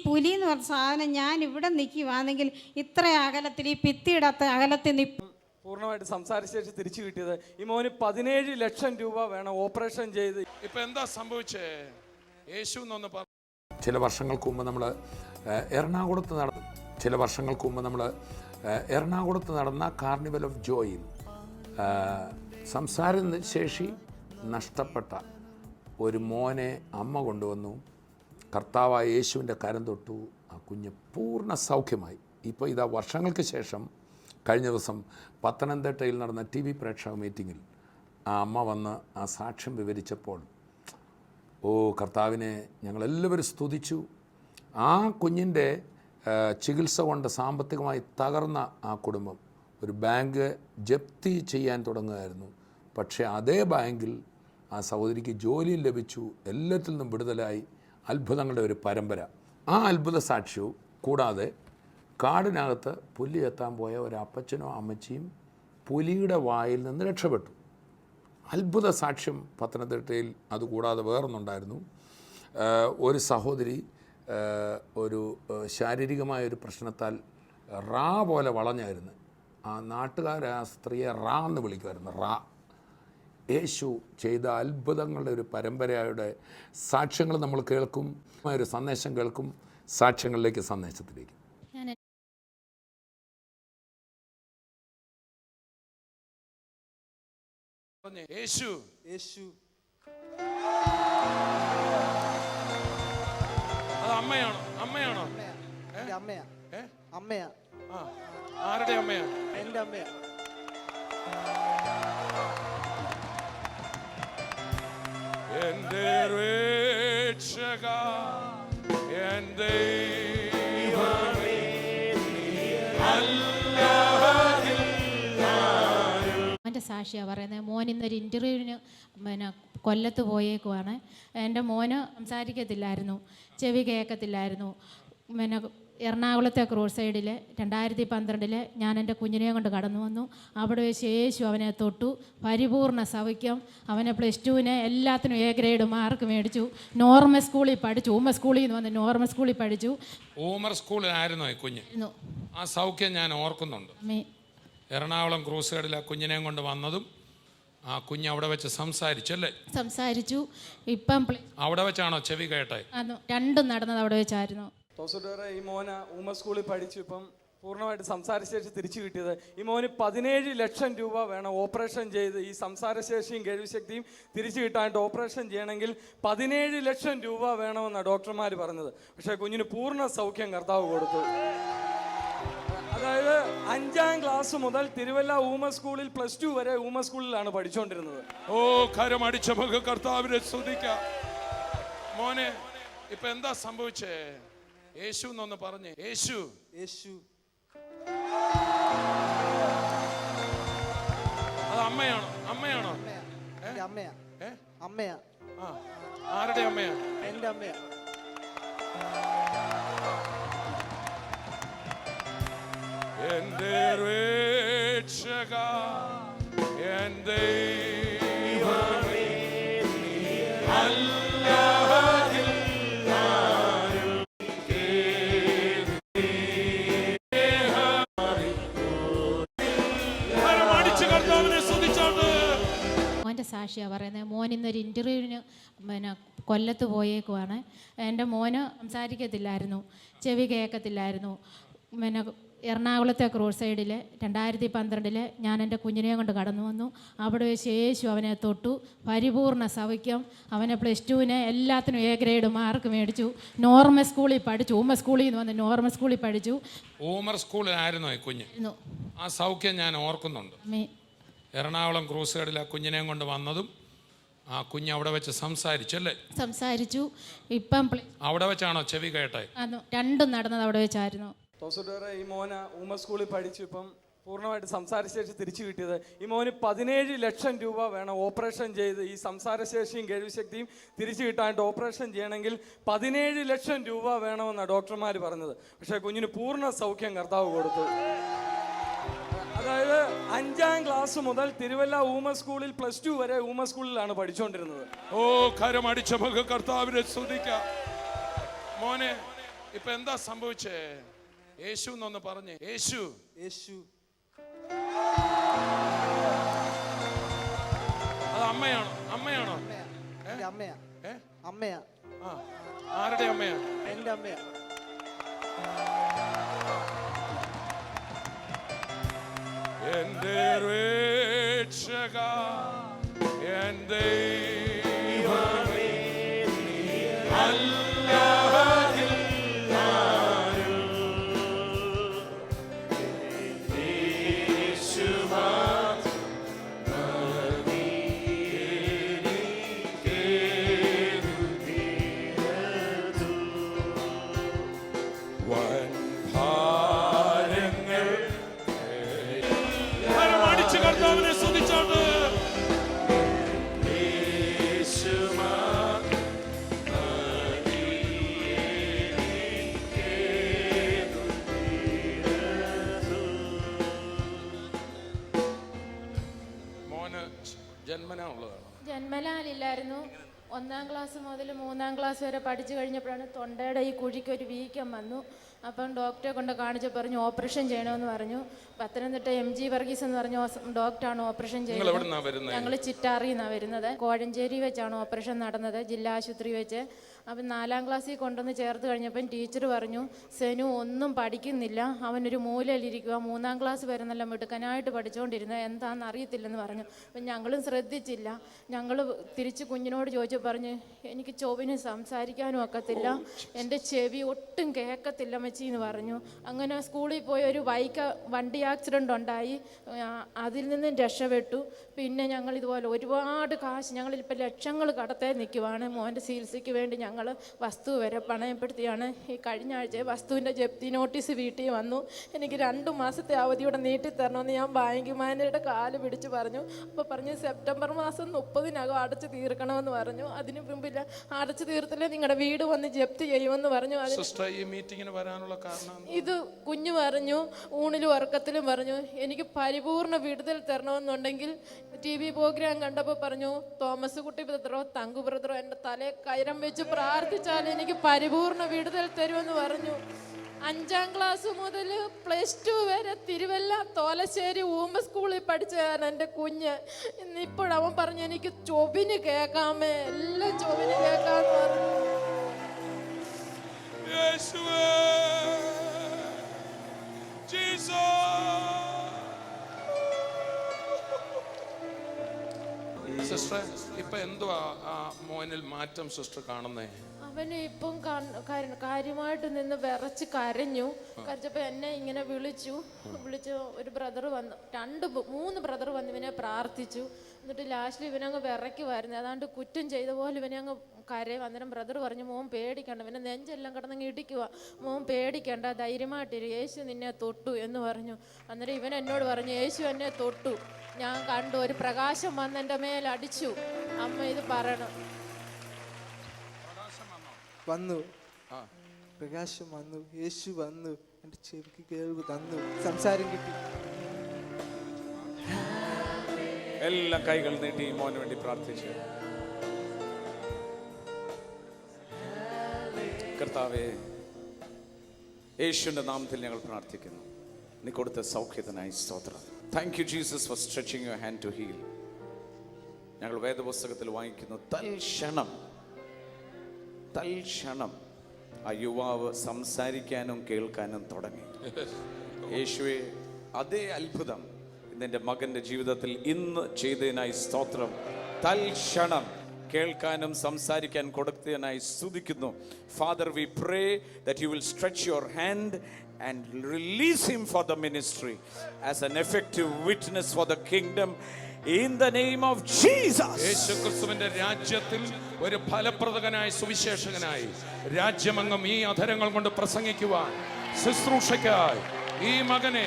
പുലി എന്ന് പറഞ്ഞ സാധനം ഞാൻ ഇവിടെ നിൽക്കുവാണെങ്കിൽ ഇത്ര അകലത്തിൽ ഈ ഭിത്തിയിടത്ത അകലത്തിൽ പൂർണ്ണമായിട്ട് സംസാരശേഷി തിരിച്ചു കിട്ടിയത്. ഈ മോന് 17 ലക്ഷം രൂപ വേണം ഓപ്പറേഷൻ ചെയ്ത്. ഇപ്പൊ എന്താ സംഭവിച്ചേ? യേശു എന്നൊന്ന് പറ. ചില വർഷങ്ങൾക്ക് മുമ്പ് നമ്മൾ എറണാകുളത്ത് നടന്ന കാർണിവൽ ഓഫ് ജോയിൽ സംസാര ശേഷി നഷ്ടപ്പെട്ട ഒരു മോനെ അമ്മ കൊണ്ടുവന്നു. കർത്താവായ യേശുവിൻ്റെ കരം തൊട്ടു. ആ കുഞ്ഞ് പൂർണ്ണ സൗഖ്യമായി. ഇപ്പോൾ ഇതാ വർഷങ്ങൾക്ക് ശേഷം കഴിഞ്ഞ ദിവസം പത്തനംതിട്ടയിൽ നടന്ന TV പ്രേക്ഷക മീറ്റിങ്ങിൽ ആ അമ്മ വന്ന് ആ സാക്ഷ്യം വിവരിച്ചപ്പോൾ കർത്താവിനെ ഞങ്ങളെല്ലാവരും സ്തുതിച്ചു. ആ കുഞ്ഞിൻ്റെ ചികിത്സ കൊണ്ട് സാമ്പത്തികമായി തകർന്ന ആ കുടുംബം ഒരു ബാങ്ക് ജപ്തി ചെയ്യാൻ തുടങ്ങുകയായിരുന്നു. പക്ഷേ അതേ ബാങ്കിൽ ആ സഹോദരിക്ക് ജോലിയും ലഭിച്ചു. എല്ലാത്തിൽ നിന്നും വിടുതലായി. അത്ഭുതങ്ങളുടെ ഒരു പരമ്പര. ആ അത്ഭുത സാക്ഷ്യവും കൂടാതെ കാടിനകത്ത് പുലി എത്താൻ പോയ ഒരു അപ്പച്ചനോ അമ്മച്ചിയും പുലിയുടെ വായിൽ നിന്ന് രക്ഷപ്പെട്ടു. അത്ഭുത സാക്ഷ്യം പത്തനംതിട്ടയിൽ. അതുകൂടാതെ വേറൊന്നുണ്ടായിരുന്നു. ഒരു സഹോദരി ഒരു ശാരീരികമായൊരു പ്രശ്നത്താൽ റാ പോലെ വളഞ്ഞായിരുന്നു. ആ നാട്ടുകാർ ആ സ്ത്രീയെ റാ എന്ന് വിളിക്കുമായിരുന്നു. റാ. യേശു ചെയ്ത അത്ഭുതങ്ങളുടെ ഒരു പരമ്പരയുടെ സാക്ഷ്യങ്ങൾ നമ്മൾ കേൾക്കും. ഒരു സന്ദേശം കേൾക്കും. സാക്ഷ്യങ്ങളിലേക്ക്, സന്ദേശത്തിലേക്ക്. യേശു അത് അമ്മയാണോ? അമ്മയാണോ? അമ്മയാ. ആരുടെ അമ്മയാ? എന്റെ അമ്മയാ. എന്റെ രക്ഷക, എന്റെ ദൈവമേ, എൻ്റെ സാക്ഷിയാണ് പറയുന്നത്. മോൻ ഇന്നൊരു ഇൻ്റർവ്യൂവിന് കൊല്ലത്ത് പോയേക്കുവാണ്. എൻ്റെ മോന് സംസാരിക്കത്തില്ലായിരുന്നു, ചെവി കേൾക്കത്തില്ലായിരുന്നു. എറണാകുളത്തെ ക്രോസ് സൈഡിൽ 2012 ഞാൻ എൻ്റെ കുഞ്ഞിനെ കൊണ്ട് കടന്നു വന്നു. അവിടെ വെച്ച് യേശു അവനെ തൊട്ടു. പരിപൂർണ്ണ സൗഖ്യം. അവനെ +2 എല്ലാത്തിനും A ഗ്രേഡ് മാർക്ക് മേടിച്ചു. നോർമൽ സ്കൂളിൽ പഠിച്ചു. ഊമർ സ്കൂളിൽ നിന്ന് വന്ന് നോർമൽ സ്കൂളിൽ പഠിച്ചു. ഊമർ സ്കൂളിലായിരുന്നോ ഈ കുഞ്ഞ്? ആ സൗഖ്യം ഞാൻ ഓർക്കുന്നുണ്ട്. എറണാകുളം ക്രൂസ് സൈഡിൽ ആ കുഞ്ഞിനെയും കൊണ്ട് വന്നതും ആ കുഞ്ഞ് അവിടെ വെച്ച് സംസാരിച്ചല്ലേ? സംസാരിച്ചു. ഇപ്പം അവിടെ വെച്ചാണോ ചെവി കേട്ടെ? രണ്ടും നടന്നത് അവിടെ വെച്ചായിരുന്നു. ഈ മോന ഊമർ സ്കൂളിൽ പഠിച്ചു. ഇപ്പം പൂർണ്ണമായിട്ട് സംസാരശേഷി തിരിച്ചു കിട്ടിയത്. ഈ മോന് 17 ലക്ഷം രൂപ വേണം ഓപ്പറേഷൻ ചെയ്ത് ഈ സംസാരശേഷിയും കേൾവിശക്തിയും തിരിച്ചു കിട്ടാനായിട്ട്. ഓപ്പറേഷൻ ചെയ്യണമെങ്കിൽ 17 ലക്ഷം രൂപ വേണമെന്നാണ് ഡോക്ടർമാർ പറഞ്ഞത്. പക്ഷേ കുഞ്ഞിന് പൂർണ്ണ സൗഖ്യം കർത്താവ് കൊടുത്തു. അതായത് 5ാം ക്ലാസ് മുതൽ തിരുവല്ല ഊമർ സ്കൂളിൽ +2 വരെ ഊമർ സ്കൂളിലാണ് പഠിച്ചുകൊണ്ടിരുന്നത്. കരമടിച്ച നമുക്ക് കർത്താവിനെ സ്തുതിക്കാം. മോനെ ഇപ്പൊ എന്താ സംഭവിച്ചേ? യേശു എന്നൊന്ന് പറഞ്ഞേ. യേശു അത് അമ്മയാണോ? അമ്മയാണോ? അമ്മയാ. ആരുടെ അമ്മയാ? എന്റെ അമ്മയാ. എന്റെ രക്ഷക, എന്റെ ദൈവമേ, മോൻ്റെ സാക്ഷിയാണ് പറയുന്നത്. മോൻ ഇന്നൊരു ഇൻ്റർവ്യൂവിന് കൊല്ലത്ത് പോയേക്കുവാണ്. എൻ്റെ മോന് സംസാരിക്കത്തില്ലായിരുന്നു, ചെവി കേൾക്കത്തില്ലായിരുന്നു. എറണാകുളത്തെ ക്രോസ് സൈഡിൽ 2012 ഞാൻ എൻ്റെ കുഞ്ഞിനെ കൊണ്ട് കടന്നു വന്നു. അവിടെ വെച്ച് യേശു അവനെ തൊട്ടു. പരിപൂർണ്ണ സൗഖ്യം. അവനെ +2 എല്ലാത്തിനും A ഗ്രേഡ് മാർക്ക് മേടിച്ചു. നോർമൽ സ്കൂളിൽ പഠിച്ചു. ഊമർ സ്കൂളിൽ നിന്ന് വന്ന് നോർമൽ സ്കൂളിൽ പഠിച്ചു. ഊമർ സ്കൂളിലായിരുന്നോ ഈ കുഞ്ഞ്? ആ സൗഖ്യം ഞാൻ ഓർക്കുന്നുണ്ട്. എറണാകുളം ക്രൂസ് സൈഡിൽ ആ കുഞ്ഞിനെയും കൊണ്ട് വന്നതും ആ കുഞ്ഞ് അവിടെ വെച്ച് സംസാരിച്ചല്ലേ? സംസാരിച്ചു. ഇപ്പം അവിടെ വെച്ചാണോ ചെവി കേട്ടെ? രണ്ടും നടന്നത് അവിടെ വെച്ചായിരുന്നു. ഈ മോന ഊമർ സ്കൂളിൽ പഠിച്ചു. ഇപ്പം പൂർണ്ണമായിട്ട് സംസാരശേഷി തിരിച്ചു കിട്ടിയത്. ഈ മോന് 17 ലക്ഷം രൂപ വേണം ഓപ്പറേഷൻ ചെയ്ത് ഈ സംസാരശേഷിയും കേൾവിശക്തിയും തിരിച്ചു കിട്ടാനായിട്ട്. ഓപ്പറേഷൻ ചെയ്യണമെങ്കിൽ 17 ലക്ഷം രൂപ വേണമെന്നാണ് ഡോക്ടർമാർ പറഞ്ഞത്. പക്ഷേ കുഞ്ഞിന് പൂർണ്ണ സൗഖ്യം കർത്താവ് കൊടുത്തു. അതായത് 5ാം ക്ലാസ് മുതൽ തിരുവല്ല ഊമർ സ്കൂളിൽ +2 വരെ ഊമർ സ്കൂളിലാണ് പഠിച്ചുകൊണ്ടിരുന്നത്. കരമടിച്ച നമുക്ക് കർത്താവിനെ സ്തുതിക്കാം. മോനെ ഇപ്പൊ എന്താ സംഭവിച്ചേ? യേശു എന്നൊന്ന് പറഞ്ഞേ. യേശു. യേശു. അത് അമ്മയാണോ? അമ്മയാണോ? എൻ്റെ അമ്മയാ. അമ്മയാ. ആ, ആരുടെ അമ്മയാ? എൻ്റെ അമ്മയാ. എന്റെ രക്ഷക, എൻ ദൈവമേ, കർത്താവിനെ സ്തുതിച്ചോണ്ട്. മോന് ജന്മനാ ഉള്ളതാണ്? ജന്മനാലില്ലായിരുന്നു. 1-ാം ക്ലാസ് മുതൽ 3-ാം ക്ലാസ് വരെ പഠിച്ചു കഴിഞ്ഞപ്പോഴാണ് തൊണ്ടയുടെ ഈ കുഴിക്ക് ഒരു വീക്കം വന്നു. അപ്പം ഡോക്ടറെ കൊണ്ട് കാണിച്ച് പറഞ്ഞു ഓപ്പറേഷൻ ചെയ്യണമെന്ന് പറഞ്ഞു. പത്തനംതിട്ട MG വർഗീസ് എന്ന് പറഞ്ഞ ഡോക്ടറാണ് ഓപ്പറേഷൻ ചെയ്യുന്നത്. ഞങ്ങൾ ചിറ്റാറിയിൽ നിന്നാണ് വരുന്നത്. കോഴഞ്ചേരി വെച്ചാണ് ഓപ്പറേഷൻ നടന്നത്, ജില്ലാ ആശുപത്രി വെച്ച്. അപ്പം 4-ാം ക്ലാസ്സിൽ കൊണ്ടുവന്ന് ചേർത്ത് കഴിഞ്ഞപ്പം ടീച്ചർ പറഞ്ഞു, സെനു ഒന്നും പഠിക്കുന്നില്ല, അവനൊരു മൂലയിലിരിക്കുക, 3-ാം ക്ലാസ് വരെ നല്ല മിടുക്കനായിട്ട് പഠിച്ചുകൊണ്ടിരുന്നത്, എന്താണെന്ന് അറിയത്തില്ലെന്ന് പറഞ്ഞു. അപ്പം ഞങ്ങളും ശ്രദ്ധിച്ചില്ല. ഞങ്ങൾ തിരിച്ച് കുഞ്ഞിനോട് ചോദിച്ചു പറഞ്ഞ്, എനിക്ക് ചൊവ്വിന് സംസാരിക്കാനും ഒക്കത്തില്ല, എൻ്റെ ചെവി ഒട്ടും കേൾക്കത്തില്ല മച്ചി എന്ന് പറഞ്ഞു. അങ്ങനെ സ്കൂളിൽ പോയി ഒരു വണ്ടി ആക്സിഡൻ്റ് ഉണ്ടായി. അതിൽ നിന്നും രക്ഷപ്പെട്ടു. പിന്നെ ഞങ്ങൾ ഇതുപോലെ ഒരുപാട് കാശ്, ഞങ്ങളിപ്പോൾ ലക്ഷങ്ങൾ കടത്തേ നിൽക്കുവാണ്. മോൻ്റെ ചികിത്സയ്ക്ക് വേണ്ടി ഞങ്ങൾ വസ്തു വരെ പണയപ്പെടുത്തിയാണ്. ഈ കഴിഞ്ഞ ആഴ്ച വസ്തുവിൻ്റെ ജപ്തി നോട്ടീസ് വീട്ടിൽ വന്നു. എനിക്ക് 2 മാസത്തെ അവധിയോടെ നീട്ടിത്തരണമെന്ന് ഞാൻ ബാങ്ക് മാനേജറുടെ കാല് പിടിച്ച് പറഞ്ഞു. അപ്പോൾ പറഞ്ഞു സെപ്റ്റംബർ മാസം 30-നകം അടച്ചു തീർക്കണമെന്ന് പറഞ്ഞു. അതിന് മുമ്പില്ല, അടച്ചു തീർത്തില്ലേ നിങ്ങളുടെ വീട് വന്ന് ജപ്തി ചെയ്യുമെന്ന് പറഞ്ഞു. ഈ മീറ്റിങ്ങിന് വരാനുള്ള കാരണം ഇത് കുഞ്ഞു പറഞ്ഞു, ഊണിലും ഉറക്കത്തിലും പറഞ്ഞു, എനിക്ക് പരിപൂർണ്ണ വിടുതൽ തരണമെന്നുണ്ടെങ്കിൽ TV പ്രോഗ്രാം കണ്ടപ്പോൾ പറഞ്ഞു, തോമസ് കുട്ടി ബ്രദറോ തങ്കു ബ്രദറോ എൻ്റെ തലയെ കയറം വെച്ച് പ്രാർത്ഥിച്ചാൽ എനിക്ക് പരിപൂർണ്ണ വിടുതൽ തരുമെന്ന് പറഞ്ഞു. 5-ാം ക്ലാസ് മുതൽ +2 വരെ തിരുവല്ല തോലശ്ശേരി സ്കൂളിൽ പഠിച്ചതാണ് എൻ്റെ കുഞ്ഞ്. ഇപ്പോഴവൻ പറഞ്ഞു എനിക്ക് ചൊവ്വിന് കേൾക്കാമേ, എല്ലാം ചൊവ്വിന് കേൾക്കാമെന്ന് പറഞ്ഞു. സിസ്റ്റർ, ഇപ്പൊ എന്തുവാ ആ മോനിൽ മാറ്റം സിസ്റ്റർ കാണുന്നേ? അവന് ഇപ്പം കാര്യമായിട്ട് നിന്ന് വിറച്ച് കരഞ്ഞു. കരച്ചപ്പോൾ എന്നെ ഇങ്ങനെ വിളിച്ചു. ഒരു ബ്രദർ വന്നു, 3 ബ്രദർ വന്ന് ഇവനെ പ്രാർത്ഥിച്ചു. എന്നിട്ട് ലാസ്റ്റിൽ ഇവനങ്ങ് വിറയ്ക്കുമായിരുന്നു. ഏതാണ്ട് കുറ്റം ചെയ്ത പോലെ ഇവനെ അങ്ങ് കരയും. അന്നേരം ബ്രദർ പറഞ്ഞു, മോൻ പേടിക്കണ്ട, ഇവനെ നെഞ്ചെല്ലാം കിടന്നങ്ങ് ഇടിക്കുക, മോൻ പേടിക്കണ്ട, ധൈര്യമായിട്ടിരി, യേശു നിന്നെ തൊട്ടു എന്ന് പറഞ്ഞു. അന്നേരം ഇവൻ എന്നോട് പറഞ്ഞു, യേശു എന്നെ തൊട്ടു, ഞാൻ കണ്ടു, ഒരു പ്രകാശം വന്ന് എൻ്റെ മേലടിച്ചു. അമ്മ ഇത് പറയണം. വന്നു, പ്രകാശം വന്നു, യേശു വന്നു, എൻ്റെ ചെവിക്ക് കേൾവ് തന്നു, സംസാരം കിട്ടി. എല്ലാ കൈകൾ നീട്ടി മോന് വേണ്ടി പ്രാർത്ഥിച്ചു. കർത്താവേ, യേശുവിന്റെ നാമത്തിൽ ഞങ്ങൾ പ്രാർത്ഥിക്കുന്നു. നീ കൊടുത്ത സൗഖ്യത്തിനായി സ്തോത്രം. Thank you Jesus for stretching your hand to heal. ഞങ്ങൾ വേദപുസ്തകത്തിൽ വായിക്കുന്നു, തൽക്ഷണം ആ യുവാവ് സംസാരിക്കാനും കേൾക്കാനും തുടങ്ങി. യേശുവേ, അതേ അത്ഭുതം നിന്റെ മകന്റെ ജീവിതത്തിൽ ഇന്ന് ചെയ്തതിനായി സ്തോത്രം. തൽക്ഷണം കേൾക്കാനും സംസാരിക്കാൻ കൊടുത്തതിനായി സ്തുതിക്കുന്നു. Father, we pray that you will stretch your hand and release him for the ministry as an effective witness for the kingdom in the name of Jesus. യേശുക്രിസ്തുവിന്റെ രാജ്യത്തിൽ ഒരു ഫലപ്രദനായ സുവിശേഷകനായി രാജ്യമെങ്ങും ഈ അധരങ്ങൾ കൊണ്ട് പ്രസംഗിക്കുവാൻ ശുശ്രൂഷയ്ക്കായി ഈ മകനെ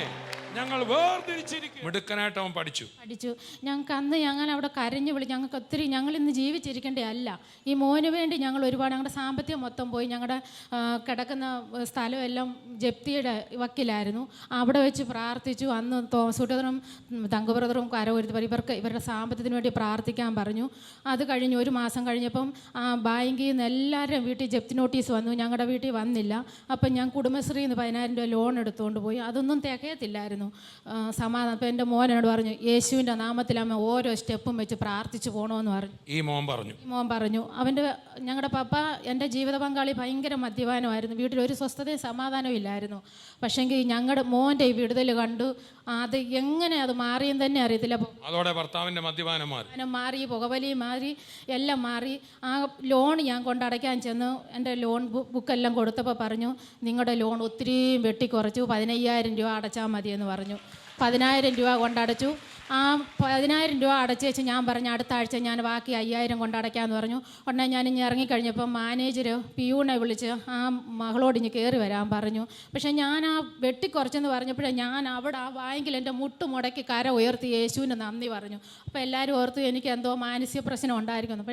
ഞങ്ങൾ വേർതിരിച്ചിരിക്കും. മിടുക്കനായിട്ട് അവൻ പഠിച്ചു. ഞങ്ങൾക്ക് അന്ന് ഞങ്ങൾ അവിടെ കരഞ്ഞു വിളി. ഞങ്ങൾക്ക് ഒത്തിരി, ഞങ്ങൾ ഇന്ന് ജീവിച്ചിരിക്കേണ്ടേ അല്ല. ഈ മോന് വേണ്ടി ഞങ്ങൾ ഒരുപാട്, ഞങ്ങളുടെ സാമ്പത്തികം മൊത്തം പോയി. ഞങ്ങളുടെ കിടക്കുന്ന സ്ഥലം എല്ലാം ജപ്തിയുടെ വക്കിലായിരുന്നു. അവിടെ വെച്ച് പ്രാർത്ഥിച്ചു. അന്ന് സുട്ടതറും തങ്കുബ്രദറും കരവരുത്തി ഇവരുടെ സാമ്പത്തികത്തിന് വേണ്ടി പ്രാർത്ഥിക്കാൻ പറഞ്ഞു. അത് കഴിഞ്ഞ് 1 മാസം കഴിഞ്ഞപ്പം ബാങ്കിൽ നിന്ന് എല്ലാവരും വീട്ടിൽ ജപ്തി നോട്ടീസ് വന്നു. ഞങ്ങളുടെ വീട്ടിൽ വന്നില്ല. അപ്പം ഞാൻ കുടുംബശ്രീയിൽ നിന്ന് 10,000 രൂപ ലോൺ എടുത്തുകൊണ്ട് പോയി. അതൊന്നും തികയത്തില്ലായിരുന്നു. സമാധാനം. അപ്പം എൻ്റെ മോനോട് പറഞ്ഞു, യേശുവിൻ്റെ നാമത്തിലമ്മ ഓരോ സ്റ്റെപ്പും വെച്ച് പ്രാർത്ഥിച്ചു പോകണമെന്ന് പറഞ്ഞു. ഈ മോൻ പറഞ്ഞു. ഞങ്ങളുടെ പപ്പ, എൻ്റെ ജീവിത പങ്കാളി ഭയങ്കര മദ്യപാനമായിരുന്നു. വീട്ടിൽ ഒരു സ്വസ്ഥതയും സമാധാനവും ഇല്ലായിരുന്നു. പക്ഷേങ്കിൽ ഞങ്ങളുടെ മോൻ്റെ ഈ വിടുതൽ കണ്ടു. അത് എങ്ങനെ അത് മാറിയെന്ന് തന്നെ അറിയത്തില്ല. അതോടെ ഭർത്താവിൻ്റെ മദ്യപാനം മാറി, പുകവലി മാറി, എല്ലാം മാറി. ആ ലോൺ ഞാൻ കൊണ്ടടയ്ക്കാൻ ചെന്ന് എൻ്റെ ലോൺ ബുക്കെല്ലാം കൊടുത്തപ്പോൾ പറഞ്ഞു, നിങ്ങളുടെ ലോൺ ഒത്തിരിയും വെട്ടിക്കുറച്ചു, 15,000 രൂപ അടച്ചാൽ മതിയെന്ന് പറഞ്ഞു. 10,000 രൂപ കൊണ്ടടച്ചു. ആ 10,000 രൂപ അടച്ചു വെച്ച് ഞാൻ പറഞ്ഞു, അടുത്ത ആഴ്ച ഞാൻ ബാക്കി 5,000 കൊണ്ടടയ്ക്കാമെന്ന് പറഞ്ഞു. ഉടനെ ഞാൻ ഇനി ഇറങ്ങിക്കഴിഞ്ഞപ്പം മാനേജർ പിയൂണെ വിളിച്ച് ആ മകളോട് ഇനി കയറി വരാൻ പറഞ്ഞു. പക്ഷേ ഞാൻ ആ വെട്ടിക്കുറച്ചെന്ന് പറഞ്ഞപ്പോഴേ ഞാൻ അവിടെ ആ ബാങ്കിൽ എൻ്റെ മുട്ട് മുടക്കി കര ഉയർത്തി യേശുവിന് നന്ദി പറഞ്ഞു. അപ്പോൾ എല്ലാവരും ഓർത്തു എനിക്ക് എന്തോ മാനസിക പ്രശ്നം ഉണ്ടായിരിക്കുന്നു.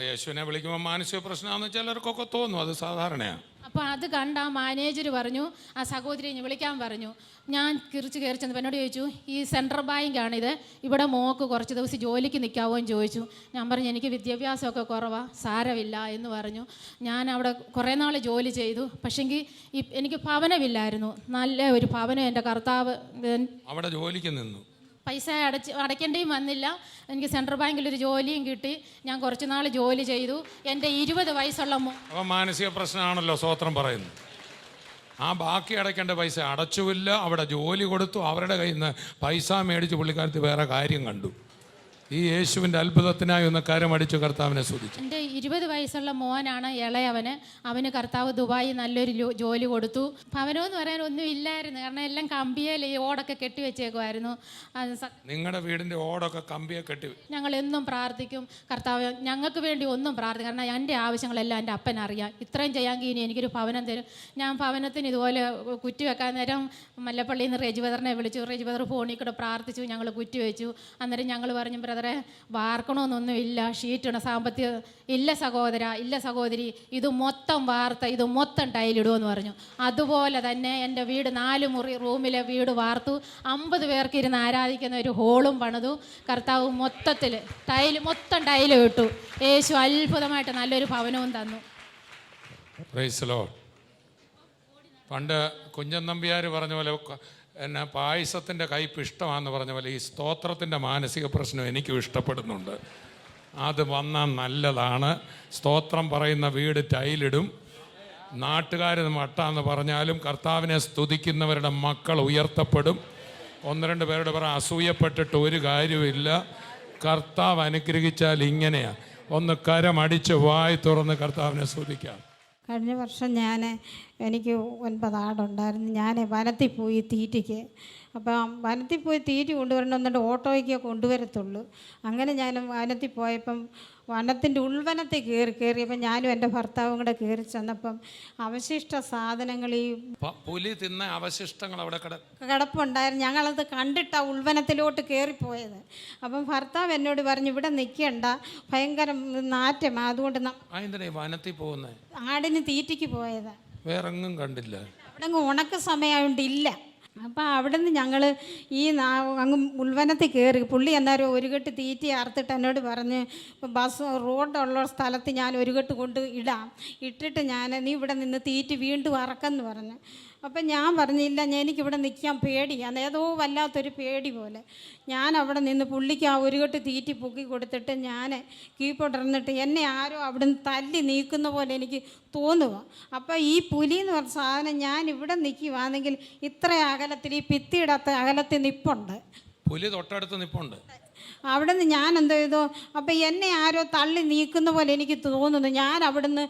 യേശുവിനെ വിളിക്കുമ്പോൾ മാനസിക പ്രശ്നമാണെന്ന് ചിലർക്കൊക്കെ തോന്നും, അത് സാധാരണയാണ്. അപ്പോൾ അത് കണ്ട ആ മാനേജർ പറഞ്ഞു, ആ സഹോദരി വിളിക്കാൻ പറഞ്ഞു. ഞാൻ കയറി ചെന്നപ്പോൾ എന്നോട് ചോദിച്ചു, ഈ സെൻട്രൽ ബാങ്കാണിത്, ഇവിടെ മോക്ക് കുറച്ച് ദിവസം ജോലിക്ക് നിൽക്കാവോ എന്ന് ചോദിച്ചു. ഞാൻ പറഞ്ഞു, എനിക്ക് വിദ്യാഭ്യാസമൊക്കെ കുറവാണ്, സാരമില്ല എന്ന് പറഞ്ഞു. ഞാൻ അവിടെ കുറേ നാൾ ജോലി ചെയ്തു. പക്ഷേങ്കിൽ എനിക്ക് ഭവനമില്ലായിരുന്നു. നല്ല ഒരു ഭവനം എൻ്റെ കർത്താവ് അവിടെ ജോലിക്ക് നിന്നു. പൈസ അടയ്ക്കേണ്ടിയും വന്നില്ല. എനിക്ക് സെൻട്രൽ ബാങ്കിലൊരു ജോലിയും കിട്ടി. ഞാൻ കുറച്ച് നാൾ ജോലി ചെയ്തു. എൻ്റെ 20 വയസ്സുള്ള മാനസിക പ്രശ്നമാണല്ലോ സ്വോത്രം പറയുന്നു. ആ ബാക്കി അടയ്ക്കേണ്ട പൈസ അടച്ചുമില്ല, അവിടെ ജോലി കൊടുത്തു, അവരുടെ കയ്യിൽ നിന്ന് പൈസ മേടിച്ച് പുള്ളിക്കാരത്ത് വേറെ കാര്യം കണ്ടു. ഈ യേശുവിൻ്റെ അത്ഭുതത്തിനായി ഒന്ന് കരമടിച്ചു കർത്താവിനെ സ്തുതിച്ചു. എൻ്റെ 20 വയസ്സുള്ള മോനാണ് ഇളയവന്. അവന് കർത്താവ് ദുബായി നല്ലൊരു ജോലി കൊടുത്തു. ഭവനമെന്ന് പറയാൻ ഒന്നും ഇല്ലായിരുന്നു, കാരണം എല്ലാം കമ്പിയിൽ ഈ ഓടൊക്കെ കെട്ടി വെച്ചേക്കുമായിരുന്നു. നിങ്ങളുടെ വീടിൻ്റെ ഓടൊക്കെ കമ്പിയെ കെട്ടി. ഞങ്ങൾ എന്നും പ്രാർത്ഥിക്കും, കർത്താവ് ഞങ്ങൾക്ക് വേണ്ടി ഒന്നും പ്രാർത്ഥിക്കും, കാരണം എൻ്റെ ആവശ്യങ്ങളെല്ലാം എൻ്റെ അപ്പനറിയാം. ഇത്രയും ചെയ്യാമെങ്കിൽ ഇനി എനിക്കൊരു ഭവനം തരും. ഞാൻ ഭവനത്തിന് ഇതുപോലെ കുറ്റി വെക്കാൻ നേരം മല്ലപ്പള്ളിയിൽ നിന്ന് റെജിബദറിനെ വിളിച്ചു. റെജിബദർ ഫോണിൽ കൂടെ പ്രാർത്ഥിച്ചു, ഞങ്ങൾ കുറ്റി വെച്ചു. അന്നേരം ഞങ്ങൾ പറഞ്ഞു, ബ്രദറെ വാർക്കണമെന്നൊന്നും ഇല്ല, ഷീറ്റിടണം, സാമ്പത്തികം ഇല്ല സഹോദര, ഇല്ല സഹോദരി, ഇത് മൊത്തം വാർത്ത, ഇത് മൊത്തം ടൈലിടുമെന്ന് പറഞ്ഞു. അതുപോലെ തന്നെ എൻ്റെ വീട് 4 മുറി റൂമിലെ വീട് വാർത്തു. 50 പേർക്ക് ഇരുന്ന് ആരാധിക്കുന്ന ഒരു ഹോളും പണിതു. കർത്താവ് മൊത്തത്തിൽ മൊത്തം ടൈലും ഇട്ടു. യേശു അത്ഭുതമായിട്ട് നല്ലൊരു ഭവനവും തന്നു. Praise the Lord. പണ്ട് കുഞ്ഞൻ നമ്പ്യാർ പറഞ്ഞ പോലെ എന്നെ പായസത്തിൻ്റെ കയ്പ് ഇഷ്ടമാണെന്ന് പറഞ്ഞ പോലെ ഈ സ്തോത്രത്തിൻ്റെ മാനസിക പ്രശ്നം എനിക്കും ഇഷ്ടപ്പെടുന്നുണ്ട്. അത് വന്നാൽ നല്ലതാണ്. സ്തോത്രം പറയുന്ന വീട് ടൈലിടും. നാട്ടുകാർ മട്ടാന്ന് പറഞ്ഞാലും കർത്താവിനെ സ്തുതിക്കുന്നവരുടെ മക്കൾ ഉയർത്തപ്പെടും. 1-2 പേരോട് അസൂയപ്പെട്ടിട്ട് ഒരു കാര്യമില്ല. കർത്താവ് അനുഗ്രഹിച്ചാൽ ഇങ്ങനെയാണ്. ഒന്ന് കരമടിച്ച് വായി തുറന്ന് കർത്താവിനെ സ്തുതിക്കാം. കഴിഞ്ഞ വർഷം എനിക്ക് 9 ആടുണ്ടായിരുന്നു. ഞാൻ വനത്തിൽ പോയി തീറ്റയ്ക്ക്. അപ്പം വനത്തിൽ പോയി തീറ്റ കൊണ്ടുവരണമെന്നുണ്ട് ഓട്ടോയ്ക്ക് കൊണ്ടുവരത്തുള്ളൂ. അങ്ങനെ ഞാൻ വനത്തിൽ പോയപ്പം വനത്തിൻ്റെ ഉൾവനത്തിൽ കയറിയപ്പം ഞാനും എൻ്റെ ഭർത്താവും കൂടെ കയറി ചെന്നപ്പം അവശിഷ്ട സാധനങ്ങൾ, ഈ പുലി തിന്ന അവശിഷ്ടങ്ങൾ അവിടെ കിടപ്പുണ്ടായിരുന്നു. ഞങ്ങളത് കണ്ടിട്ടാണ് ഉൾവനത്തിലോട്ട് കയറിപ്പോയത്. അപ്പം ഭർത്താവ് എന്നോട് പറഞ്ഞു, ഇവിടെ നിൽക്കണ്ട, ഭയങ്കര നാറ്റം, അതുകൊണ്ട് വനത്തിൽ പോകുന്നത് ആടിന് തീറ്റയ്ക്ക് പോയതാണ്. വേറെങ്ങും കണ്ടില്ല. അവിടെ ഉണക്ക സമയമായോണ്ട് ഇല്ല. അപ്പം അവിടെ നിന്ന് ഞങ്ങൾ ഈ അങ്ങ് ഉൾവനത്തിൽ കയറി. പുള്ളി എന്നാലും ഒരു കെട്ട് തീറ്റ അറുത്തിട്ട് എന്നോട് പറഞ്ഞ്, ബസ് റോഡുള്ള സ്ഥലത്ത് ഞാൻ ഒരു കെട്ട് കൊണ്ട് ഇട്ടിട്ട് നീ ഇവിടെ നിന്ന് തീറ്റ വീണ്ടും അറക്കെന്ന് പറഞ്ഞു. അപ്പം ഞാൻ പറഞ്ഞില്ല, എനിക്കിവിടെ നിൽക്കാൻ പേടിയാണ്, ഏതോ വല്ലാത്തൊരു പേടി പോലെ. ഞാൻ അവിടെ നിന്ന് പുള്ളിക്ക് ആ ഒരു കെട്ട് തീറ്റി പൊക്കി കൊടുത്തിട്ട് ഞാൻ കീഴ്പോട്ടിരുന്നിട്ട് എന്നെ ആരോ അവിടെ നിന്ന് തല്ലി നീക്കുന്ന പോലെ എനിക്ക് തോന്നുക. അപ്പോൾ ഈ പുലി എന്ന് പറഞ്ഞ സാധനം ഞാൻ ഇവിടെ നിൽക്കുവാണെങ്കിൽ ഇത്ര അകലത്തിൽ, ഈ ഭിത്തിയിടത്ത് അകലത്തിൽ നിൽപ്പുണ്ട്. പുലി തൊട്ടടുത്ത് നിൽപ്പുണ്ട്. അവിടെ നിന്ന് ഞാൻ എന്തോ ചെയ്തു, അപ്പം എന്നെ ആരോ തള്ളി നീക്കുന്ന പോലെ എനിക്ക് തോന്നുന്നു. ഞാൻ അവിടുന്ന്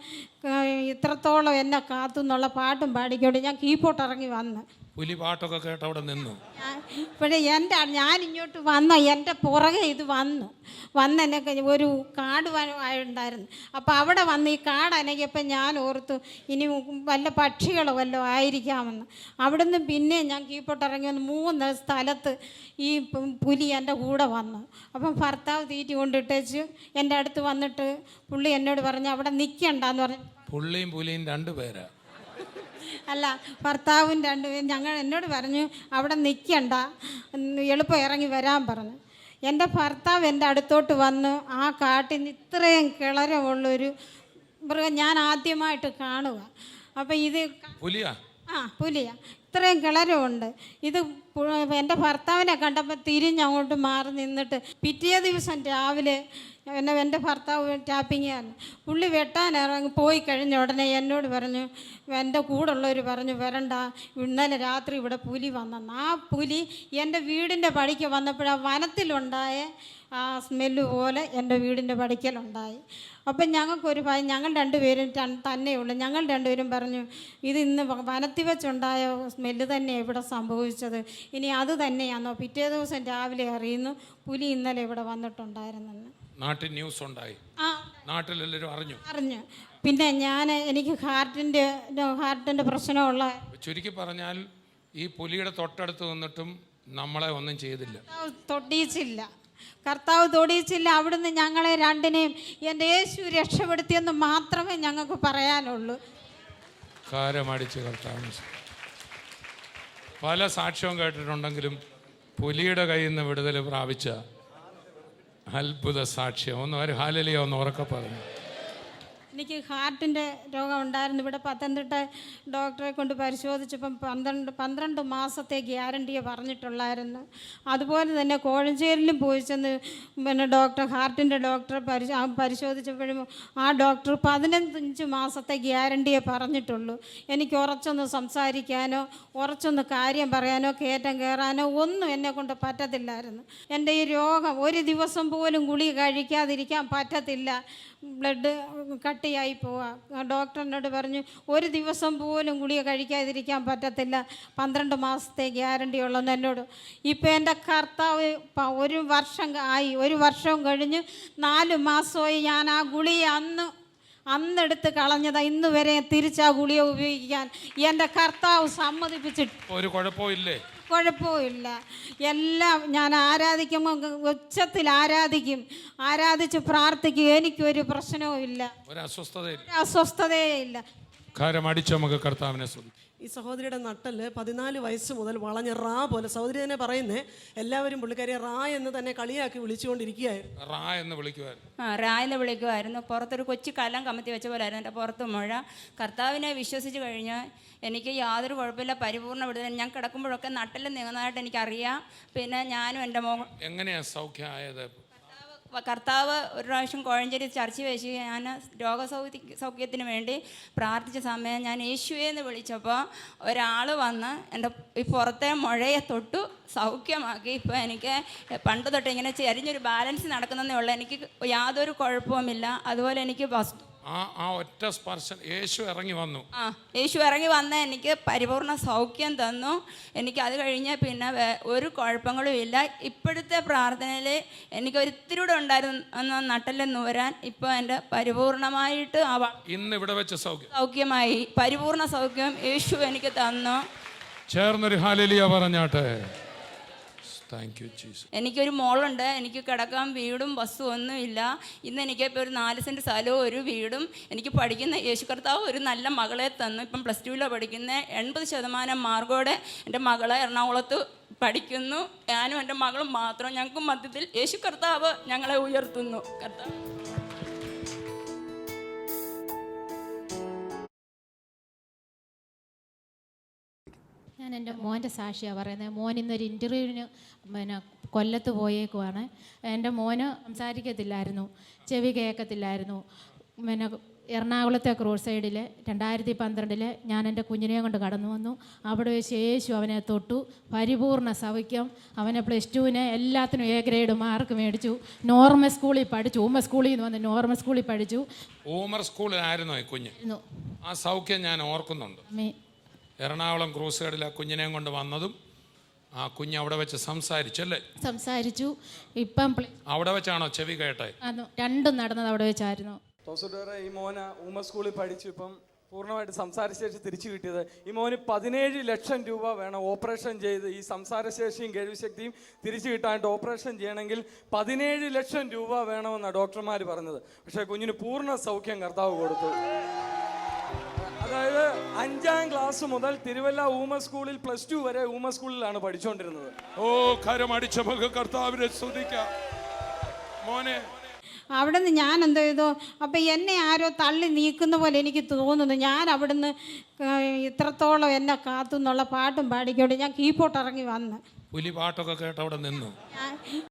ഇത്രത്തോളം എന്നെ കാത്തു എന്നുള്ള പാട്ടും പാടിക്കൊണ്ട് ഞാൻ കീഴ്പോട്ട് ഇറങ്ങി വന്ന്. പുലി പാട്ടൊക്കെ കേട്ട് അവിടെ നിന്നു. ഇപ്പോഴേ ഞാൻ ഇങ്ങോട്ട് വന്ന എൻ്റെ പുറകെ ഇത് വന്ന് എന്നെ ഒരു കാട് ഉണ്ടായിരുന്നു. അപ്പോൾ അവിടെ വന്ന് ഈ കാട് അനങ്ങിയപ്പോൾ ഞാൻ ഓർത്തു ഇനി വല്ല പക്ഷികളോ വല്ലോ ആയിരിക്കാമെന്ന്. അവിടുന്ന് പിന്നെ ഞാൻ കീഴ്പോട്ടിറങ്ങി വന്ന് 3 സ്ഥലത്ത് ഈ പുലി എൻ്റെ കൂടെ വന്നു. അപ്പം ഭർത്താവ് തീറ്റി കൊണ്ടിട്ടേച്ച് എൻ്റെ അടുത്ത് വന്നിട്ട് പുള്ളി എന്നോട് പറഞ്ഞു അവിടെ നിൽക്കണ്ടെന്ന് പറഞ്ഞു. പുള്ളിയും പുലിയും 2 പേരാ. അല്ല, ഭർത്താവും 2 പേരും എന്നോട് പറഞ്ഞു അവിടെ നിൽക്കണ്ട, എളുപ്പം ഇറങ്ങി വരാൻ പറഞ്ഞു. എൻ്റെ ഭർത്താവ് എൻ്റെ അടുത്തോട്ട് വന്ന് ആ കാട്ടിൽ നിന്ന് ഇത്രയും കിളരമുള്ളൊരു മൃഗം ഞാൻ ആദ്യമായിട്ട് കാണുക. അപ്പം ഇത് പുലിയാ? പുലിയാ. ഇത്രയും കിളരമുണ്ട്. ഇത് എൻ്റെ ഭർത്താവിനെ കണ്ടപ്പോൾ തിരിഞ്ഞങ്ങോട്ട് മാറി നിന്നിട്ട് പിറ്റേ ദിവസം രാവിലെ എൻ്റെ ഭർത്താവ് ടാപ്പിങ്ങാണ്. പുള്ളി പോയി കഴിഞ്ഞ ഉടനെ എന്നോട് പറഞ്ഞു, എൻ്റെ കൂടെയുള്ളവർ പറഞ്ഞു വരണ്ട, ഇന്നലെ രാത്രി ഇവിടെ പുലി വന്നെന്ന്. ആ പുലി എൻ്റെ വീടിൻ്റെ പടിക്ക് വന്നപ്പോൾ ആ വനത്തിലുണ്ടായ ആ സ്മെല്ല് പോലെ എൻ്റെ വീടിൻ്റെ പടിക്കലുണ്ടായി. അപ്പം ഞങ്ങൾക്കൊരു ഭയം. ഞങ്ങൾ 2 പേരും തന്നെയുള്ളൂ. ഞങ്ങൾ 2 പേരും പറഞ്ഞു ഇത് ഇന്ന് വനത്തിൽ വെച്ചുണ്ടായ സ്മെല്ല് തന്നെയാണ് ഇവിടെ സംഭവിച്ചത്, ഇനി അത് തന്നെയാണോ? പിറ്റേ ദിവസം രാവിലെ അറിയുന്നു പുലി ഇന്നലെ ഇവിടെ വന്നിട്ടുണ്ടായിരുന്നെന്ന്. നാട്ടിൽ ന്യൂസ് ഉണ്ടായി, നാട്ടിലെല്ലാവരും അറിഞ്ഞു. പിന്നെ എനിക്ക് ഹാർട്ടിൻ്റെ പ്രശ്നമുള്ള. ചുരുക്കി പറഞ്ഞാൽ ഈ പുലിയുടെ തൊട്ടടുത്ത് നിന്നിട്ടും നമ്മളെ ഒന്നും ചെയ്തില്ല, കർത്താവ് തൊടിയിച്ചില്ല. അവിടുന്ന് ഞങ്ങളെ 2നെയും എൻ്റെ യേശു രക്ഷപ്പെടുത്തിയെന്ന് മാത്രമേ ഞങ്ങൾക്ക് പറയാനുള്ളൂ. കാരമടിച്ച് കർത്താവ് പല സാക്ഷ്യവും കേട്ടിട്ടുണ്ടെങ്കിലും പുലിയുടെ കയ്യിൽ നിന്ന് വിടുതൽ പ്രാപിച്ച അത്ഭുത സാക്ഷ്യം ഒരു ഹല്ലേലൂയ ഒന്ന് ഉറക്കെ പറഞ്ഞു. എനിക്ക് ഹാർട്ടിൻ്റെ രോഗം ഉണ്ടായിരുന്നു. ഇവിടെ പത്തനംതിട്ട ഡോക്ടറെ കൊണ്ട് പരിശോധിച്ചപ്പം 12 മാസത്തെ ഗ്യാരണ്ടിയെ പറഞ്ഞിട്ടുള്ളായിരുന്നു. അതുപോലെ തന്നെ കോഴഞ്ചേരിലും പോയി ചെന്ന് ഹാർട്ടിൻ്റെ ഡോക്ടറെ പരിശോധിച്ചപ്പോഴും ആ ഡോക്ടർ 15 മാസത്തെ ഗ്യാരണ്ടിയെ പറഞ്ഞിട്ടുള്ളൂ. എനിക്ക് ഉറച്ചൊന്ന് സംസാരിക്കാനോ ഉറച്ചൊന്ന് കാര്യം പറയാനോ കയറ്റം കയറാനോ ഒന്നും എന്നെക്കൊണ്ട് പറ്റത്തില്ലായിരുന്നു. എൻ്റെ ഈ രോഗം ഒരു ദിവസം പോലും ഗുളിക കഴിക്കാതിരിക്കാൻ പറ്റത്തില്ല. ബ്ലഡ് കട്ടിയായി പോവാം. ഡോക്ടറിനോട് പറഞ്ഞു ഒരു ദിവസം പോലും ഗുളിക കഴിക്കാതിരിക്കാൻ പറ്റത്തില്ല, 12 മാസത്തെ ഗ്യാരണ്ടി ഉള്ളതെന്ന് എന്നോട്. ഇപ്പം എൻ്റെ കർത്താവ് 1 വർഷം കഴിഞ്ഞ് 4 മാസമായി ഞാൻ ആ ഗുളിക അന്നെടുത്ത് കളഞ്ഞതാ. ഇന്ന് വരെ തിരിച്ച് ആ ഗുളിക ഉപയോഗിക്കാൻ എൻ്റെ കർത്താവ് സമ്മതിപ്പിച്ചിട്ട് ഒരു കുഴപ്പമില്ല. എല്ലാം ഞാൻ ആരാധിക്കുമ്പോൾ ഉച്ചത്തിൽ ആരാധിച്ച് പ്രാർത്ഥിക്കും. എനിക്കൊരു പ്രശ്നവും ഇല്ല, ഒരു അസ്വസ്ഥതയില്ല. നമുക്ക് കർത്താവിനെ ഈ സഹോദരിയുടെ നട്ടല് 14 വയസ്സ് മുതൽ വളഞ്ഞ റാ പോലെ, സഹോദരി തന്നെ പറയുന്നേ, എല്ലാവരും പുള്ളിക്കാരിയെ റാ എന്ന് തന്നെ കളിയാക്കി വിളിച്ചുകൊണ്ടിരിക്കുകയായിരുന്നു. റാ എന്ന് വിളിക്കുമായിരുന്നു. പുറത്തൊരു കൊച്ചു കലം കമത്തി വെച്ച പോലെ ആയിരുന്നു എൻ്റെ പുറത്ത് മുഴ. കർത്താവിനെ വിശ്വസിച്ച് കഴിഞ്ഞാൽ എനിക്ക് യാതൊരു കുഴപ്പമില്ല, പരിപൂർണ്ണ വിടുതൽ. ഞാൻ കിടക്കുമ്പോഴൊക്കെ നട്ടിൽ നീങ്ങുന്നതായിട്ട് എനിക്കറിയാം. പിന്നെ ഞാനും എൻ്റെ എങ്ങനെയാ സൗഖ്യമായത്? കർത്താവ് ഒരു പ്രാവശ്യം കോഴഞ്ചേരി ചർച്ച വെച്ച് ഞാൻ സൗഖ്യത്തിന് വേണ്ടി പ്രാർത്ഥിച്ച സമയം ഞാൻ യേശുവേ എന്ന് വിളിച്ചപ്പോൾ ഒരാൾ വന്ന് എൻ്റെ ഈ പുറത്തെ മുഴയെ തൊട്ടു സൗഖ്യമാക്കി. ഇപ്പോൾ എനിക്ക് പണ്ട് തൊട്ട് ഇങ്ങനെ ചെരിഞ്ഞൊരു ബാലൻസ് നടക്കുന്നതേ ഉള്ളൂ, എനിക്ക് യാതൊരു കുഴപ്പവുമില്ല. അതുപോലെ എനിക്ക് ആ ഒറ്റ സ്പർശം യേശു ഇറങ്ങി വന്ന് എനിക്ക് പരിപൂർണ്ണ സൗഖ്യം തന്നു. എനിക്ക് അത് കഴിഞ്ഞ് പിന്നെ ഒരു കുഴപ്പങ്ങളും ഇല്ല. ഇപ്പോഴത്തെ പ്രാർത്ഥനയിൽ എനിക്ക് ഒരിത്തിരി കൂടെ ഉണ്ടായിരുന്നു നട്ടലിൽ നൂരാൻ. ഇപ്പോൾ എൻ്റെ പരിപൂർണമായിട്ട് ഇന്ന് ഇവിടെ വെച്ച് സൗഖ്യമായി. പരിപൂർണ്ണ സൗഖ്യം യേശു എനിക്ക് തന്നു. ചേർന്നൊരു ഹല്ലേലൂയ പറഞ്ഞാട്ടെ. എനിക്കൊരു മോളുണ്ട്. എനിക്ക് കിടക്കാൻ വീടും ബസ്സും ഒന്നുമില്ല. ഇന്ന് എനിക്കിപ്പോൾ ഒരു 4 സെൻറ്റ് സ്ഥലവും ഒരു വീടും, എനിക്ക് പഠിക്കുന്ന യേശു കർത്താവ് ഒരു നല്ല മകളെ തന്നു. ഇപ്പം +2 പഠിക്കുന്ന 80% മാർക്കോടെ എൻ്റെ മകളെ എറണാകുളത്ത് പഠിക്കുന്നു. ഞാനും എൻ്റെ മകളും മാത്രം. ഞങ്ങൾക്ക് മധ്യത്തിൽ യേശു കർത്താവ് ഞങ്ങളെ ഉയർത്തുന്നു. കർത്താവ് ഞാൻ എൻ്റെ മോൻ്റെ സാക്ഷിയാണ് പറയുന്നത്. മോൻ ഇന്നൊരു ഇൻ്റർവ്യൂവിന് കൊല്ലത്ത് പോയേക്കുവാണ്. എൻ്റെ മോന് സംസാരിക്കത്തില്ലായിരുന്നു, ചെവി കേൾക്കത്തില്ലായിരുന്നു. എറണാകുളത്തെ ക്രോസ് സൈഡിൽ 2012 ഞാൻ എൻ്റെ കുഞ്ഞിനെയും കൊണ്ട് കടന്നു വന്നു. അവിടെ വെച്ച് യേശു അവനെ തൊട്ടു. പരിപൂർണ്ണ സൗഖ്യം. അവനെ +2 എല്ലാത്തിനും A ഗ്രേഡ് മാർക്ക് മേടിച്ചു. നോർമൽ സ്കൂളിൽ പഠിച്ചു. ഊമർ സ്കൂളിൽ നിന്ന് വന്ന് നോർമൽ സ്കൂളിൽ പഠിച്ചു. ഊമർ സ്കൂളിലായിരുന്നു കുഞ്ഞ്. ആ സൗഖ്യം ഞാൻ ഓർക്കുന്നുണ്ട്. എറണാകുളം ക്രൂസൈഡിൽ ആ കുഞ്ഞിനെയും കൊണ്ട് വന്നതും ആ കുഞ്ഞ് അവിടെ വെച്ച് സംസാരിച്ചല്ലേ? സംസാരിച്ചു. ഇപ്പം അവിടെ വെച്ചാണോ ചെവി കേട്ടെ? രണ്ടും നടന്നത് അവിടെ വെച്ചായിരുന്നു. തോസുഡേറെ ഈ മോന ഊമ സ്കൂളിൽ പഠിച്ചു ഇപ്പം പൂർണ്ണമായിട്ട് സംസാരശേഷി തിരിച്ചു കിട്ടിയത്. ഈ മോന് 17 ലക്ഷം രൂപ വേണം ഓപ്പറേഷൻ ചെയ്ത് ഈ സംസാരശേഷിയും കേൾവിശക്തിയും തിരിച്ചു കിട്ടാനായിട്ട്. ഓപ്പറേഷൻ ചെയ്യണമെങ്കിൽ 17 ലക്ഷം രൂപ വേണമെന്നാണ് ഡോക്ടർമാർ പറഞ്ഞത്. പക്ഷേ കുഞ്ഞിന് പൂർണ്ണ സൗഖ്യം കർത്താവ് കൊടുത്തു. അതായത് 5ാം ക്ലാസ് മുതൽ തിരുവല്ല ഊമ സ്കൂളിൽ +2 വരെ ഊമ സ്കൂളിലാണ് പഠിച്ചുകൊണ്ടിരുന്നത്. ഓ, കരമടിച്ച നമുക്ക് കർത്താവിനെ സ്തുതിക്കാം. മോനെ, അവിടുന്ന് ഞാൻ എന്ത് ചെയ്തു, അപ്പം എന്നെ ആരോ തള്ളി നീക്കുന്ന പോലെ എനിക്ക് തോന്നുന്നു. ഞാൻ അവിടുന്ന് ഇത്രത്തോളം എന്നെ കാത്തു എന്നുള്ള പാട്ടും പാടിക്കൊണ്ട് ഞാൻ കീപ്പോട്ട് ഇറങ്ങി വന്ന് പുലി പാട്ടൊക്കെ കേട്ട് അവിടെ നിന്നു.